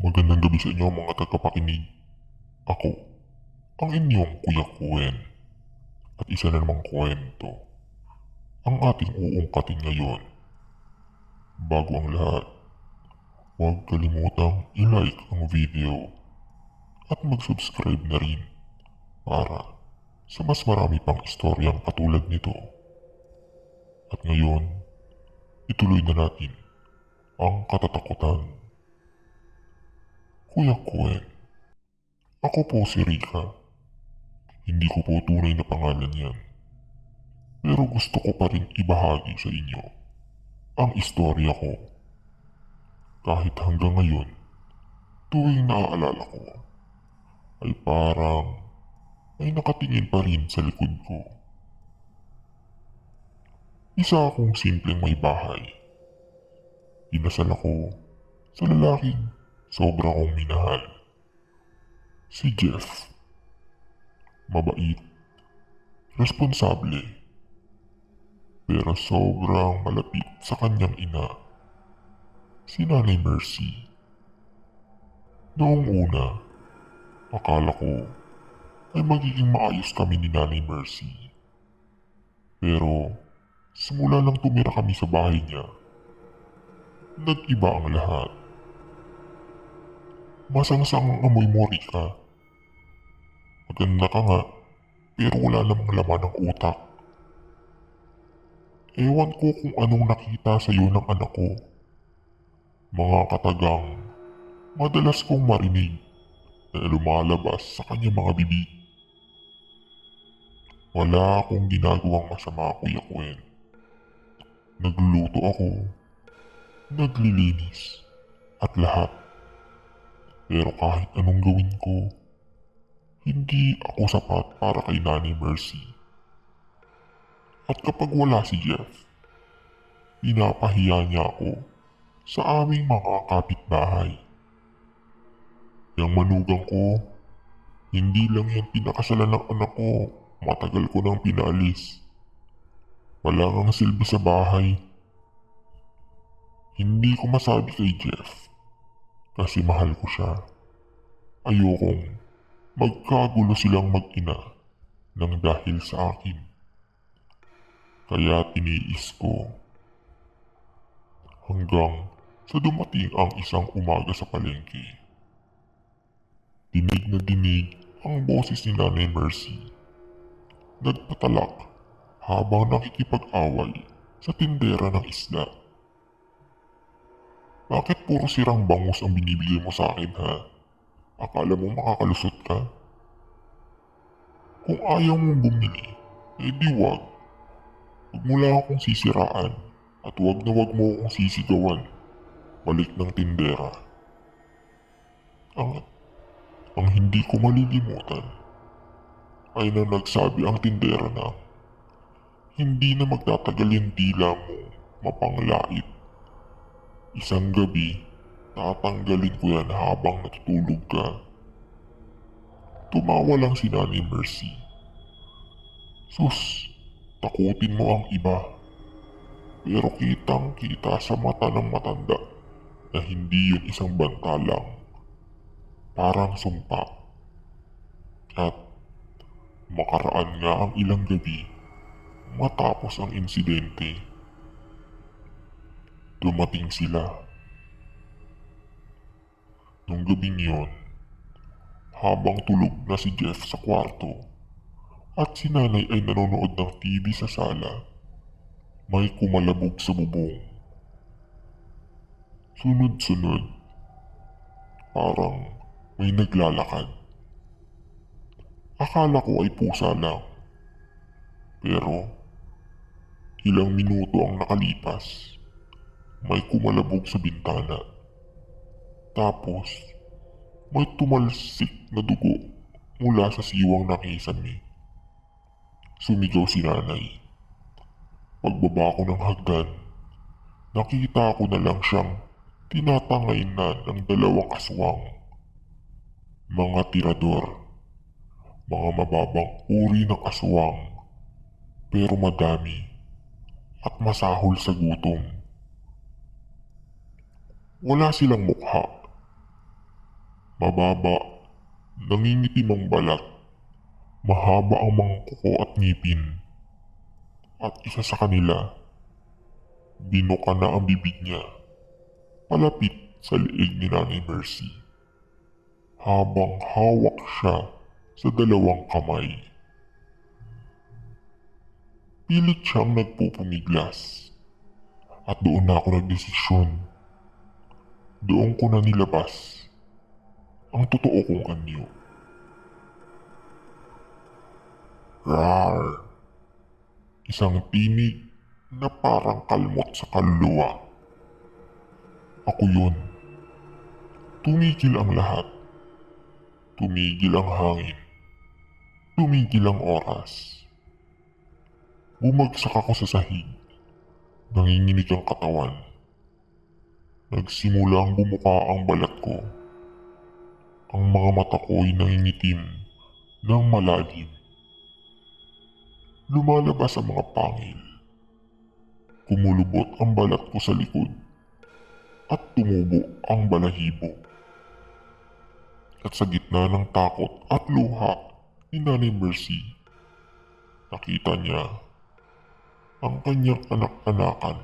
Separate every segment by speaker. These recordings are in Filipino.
Speaker 1: Magandang gabi sa inyo mga tagapakinig. Ako, ang inyong Kuya Kuen. At isa na namang kwento ang ating uungkatin ngayon. Bago ang lahat, huwag kalimutang i-like ang video at mag-subscribe na rin para sa mas marami pang istoryang katulad nito. At ngayon, ituloy na natin ang katatakutan. Kuya Kuen, ako po si Rika. Hindi ko po tunay na pangalan yan. Pero gusto ko pa rin ibahagi sa inyo ang istorya ko. Kahit hanggang ngayon, tuwing naaalala ko, ay parang may nakatingin pa rin sa likod ko. Isa akong simpleng may bahay. Inasal ako sa lalaking sobra kong minahal. Si Jeff. Mabait, responsable, pero sobrang malapit sa kanyang ina, si Nanay Mercy. Noong una, akala ko ay magiging maayos kami ni Nanay Mercy. Pero simula lang tumira kami sa bahay niya, nag-iba ang lahat. Masangsang ang amoy mo, Rika. Maganda ka nga, pero wala namang laman ng utak. Ewan ko kung anong nakita sa iyo ng anak ko. Mga katagang madalas kong marinig na lumalabas sa kanyang mga bibig. Wala akong ginagawang masama, Kuya Kuen. Nagluluto ako, naglilinis, at lahat. Pero kahit anong gawin ko, hindi ako sapat para kay Nanay Mercy. At kapag wala si Jeff, pinapahiya niya ako sa aming mga kapitbahay. Yang manugang ko, hindi lang yan pinakasalan ng anak ko, matagal ko nang pinaalis. Wala kang silbi sa bahay. Hindi ko masabi kay Jeff kasi mahal ko siya. Ayokong magkagulo silang mag-ina nang dahil sa akin. Kaya tiniis ko. Hanggang sa dumating ang isang umaga sa palengke. Dinig na dinig ang boses ni Nanay Mercy. Nagpatalak habang nakikipag-away sa tindera ng isda. Bakit puro sirang bangus ang binibigay mo sa akin, ha? Akala mo makakalusot ka? Kung ayaw mong bumili, di wag. Huwag mo lang akong sisiraan at wag na wag mo akong sisigawan. Balik ng tindera. Ang hindi ko malilimutan ay na nagsabi ang tindera na hindi na magtatagal yung dila mo mapanglait. Isang gabi, tatanggalin ko yan habang natutulog ka. Tumawa lang si Nanay Mercy. Sus, takutin mo ang iba. Pero kitang kita sa mata ng matanda na hindi yun isang banta lang. Parang sumpa. At makaraan nga ang ilang gabi matapos ang insidente. Dumating sila. Nung gabing yon, habang tulog na si Jeff sa kwarto at si nanay ay nanonood ng TV sa sala, may kumalabog sa bubong. Sunod-sunod, parang may naglalakad. Akala ko ay pusa lang. Pero ilang minuto ang nakalipas, may kumalabog sa bintana. Tapos may tumalsik na dugo mula sa siwang ng kisame. Sumigaw si nanay. Pagbaba ko ng hagdan, nakita ko na lang siyang tinatangaynan ng dalawang aswang. Mga tirador. Mga mababang uri ng aswang. Pero madami at masahol sa gutom. Wala silang mukha. Mababa, nangingitim ang balat, mahaba ang mga kuko at ngipin. At isa sa kanila, binuka na ang bibig niya, palapit sa liig ni Nanay Mercy, habang hawak siya sa dalawang kamay. Pilit siyang nagpupumiglas, at doon na ako nagdesisyon. Doon ko na nilabas ang totoo kong anyo. Rar! Isang tinig na parang kalmot sa kaluluwa. Ako yun. Tumigil ang lahat. Tumigil ang hangin. Tumigil ang oras. Bumagsak ako sa sahig. Nanginginig ang katawan. Nagsimulang bumuka ang balat ko. Ang mga mata ko'y nangingitim ng malalim. Lumalabas ang mga pangil. Kumulubot ang balat ko sa likod at tumubo ang balahibo. At sa gitna ng takot at luha ni Nanay Mercy, nakita niya ang kanyang anak-anakan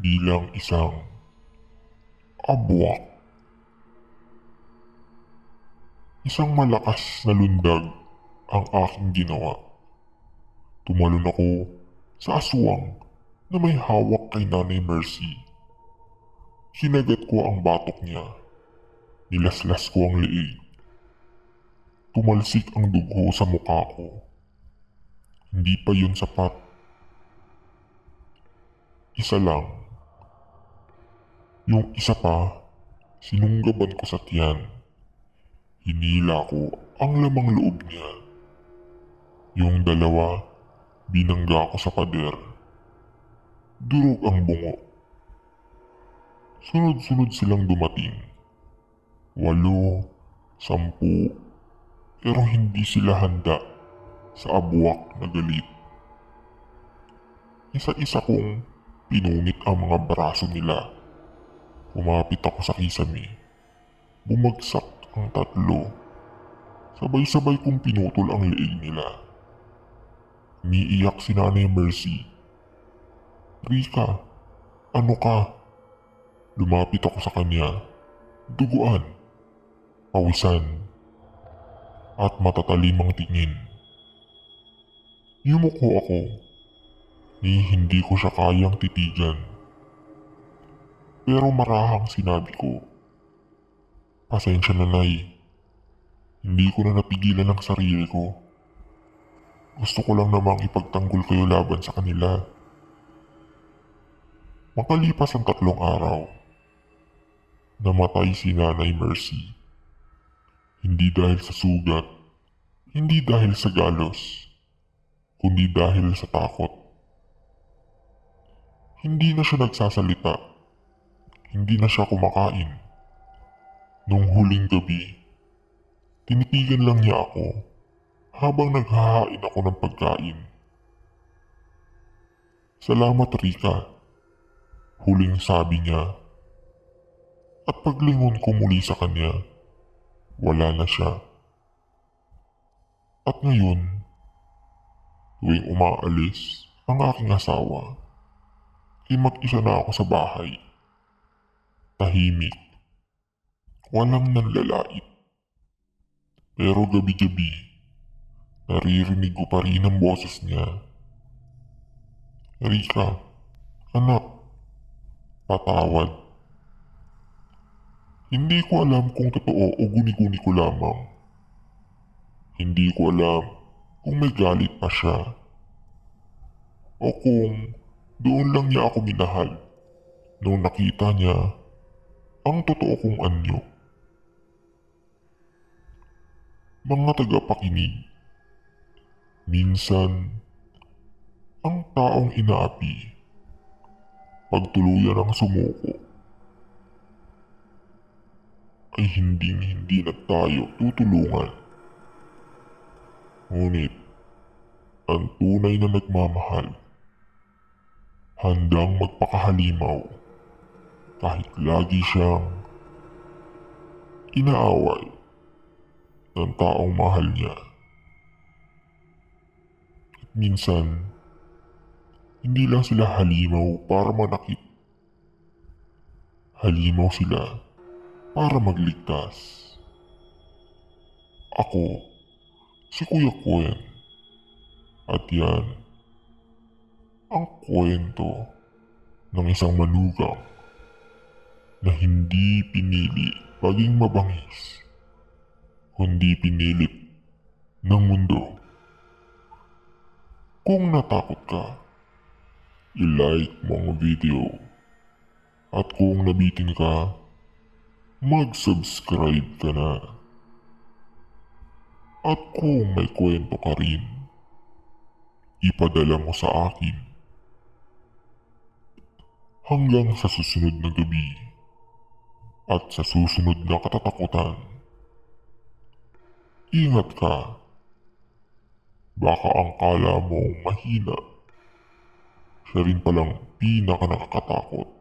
Speaker 1: bilang isang abwak. Isang malakas na lundag ang aking ginawa. Tumalon ako sa aswang na may hawak kay Nanay Mercy. Kinagat ko ang batok niya. Nilaslas ko ang liig. Tumalsik ang dugo sa mukha ko. Hindi pa yun sapat. Isa lang. Yung isa pa, sinunggaban ko sa tiyan. Hinila ko ang lamang loob niya. Yung dalawa, binangga ko sa pader. Durog ang bungo. Sunod-sunod silang dumating. 8, 10, pero hindi sila handa sa abwak na galit. Isa-isa kong pinunit ang mga braso nila. Kumapit ako sa kisame. Bumagsak ang tatlo. Sabay-sabay kong pinutol ang leeg nila. Umiiyak si Nanay Mercy. "Rika, ano ka?" Lumapit ako sa kanya. Duguan, pawisan, at matatalim ang tingin. Yumuko ako, ni hindi ko siya kayang titigan. Pero marahang sinabi ko, "Pasensya na, Nay. Hindi ko na napigilan ang sarili ko. Gusto ko lang namang ipagtanggol kayo laban sa kanila." Makalipas ang 3 araw, namatay si Nanay Mercy. Hindi dahil sa sugat, hindi dahil sa galos, kundi dahil sa takot. Hindi na siya nagsasalita. Hindi na siya kumakain. Nung huling gabi, tinitigan lang niya ako habang naghahain ako ng pagkain. "Salamat, Rika," huling sabi niya. At paglingon ko muli sa kanya, wala na siya. At ngayon, tuwing umaalis ang aking asawa, ay mag-isa na ako sa bahay. Tahimik, walang nanlalait. Pero gabi-gabi, naririnig ko pa rin ang boses niya. "Rika, anak, patawad." Hindi ko alam kung totoo o guni-guni ko lamang. Hindi ko alam kung may galit pa siya o kung doon lang niya ako minahal nung nakita niya ang totoo kong anyo. Mga tagapakinig, minsan ang taong inaapi, pagtuluyan ang sumuko, ay hindi na tayo tutulungan. Ngunit, ang tunay na nagmamahal, handang magpakahalimaw kahit lagi siyang inaaway ng taong mahal niya. At minsan, hindi lang sila halimaw para manakit. Halimaw sila para magligtas. Ako, si Kuya Kuen. At yan, ang kwento ng isang manugang na hindi pinili maging mabangis, kundi pinilit ng mundo. Kung natakot ka, i-like mo ang video. At kung nabitin ka, mag-subscribe ka na. At kung may kwento ka rin, ipadala mo sa akin. Hanggang sa susunod na gabi at sa susunod na katatakutan. Ingat ka. Baka ang kala mo mahina, siya rin palang pinaka nakakatakot.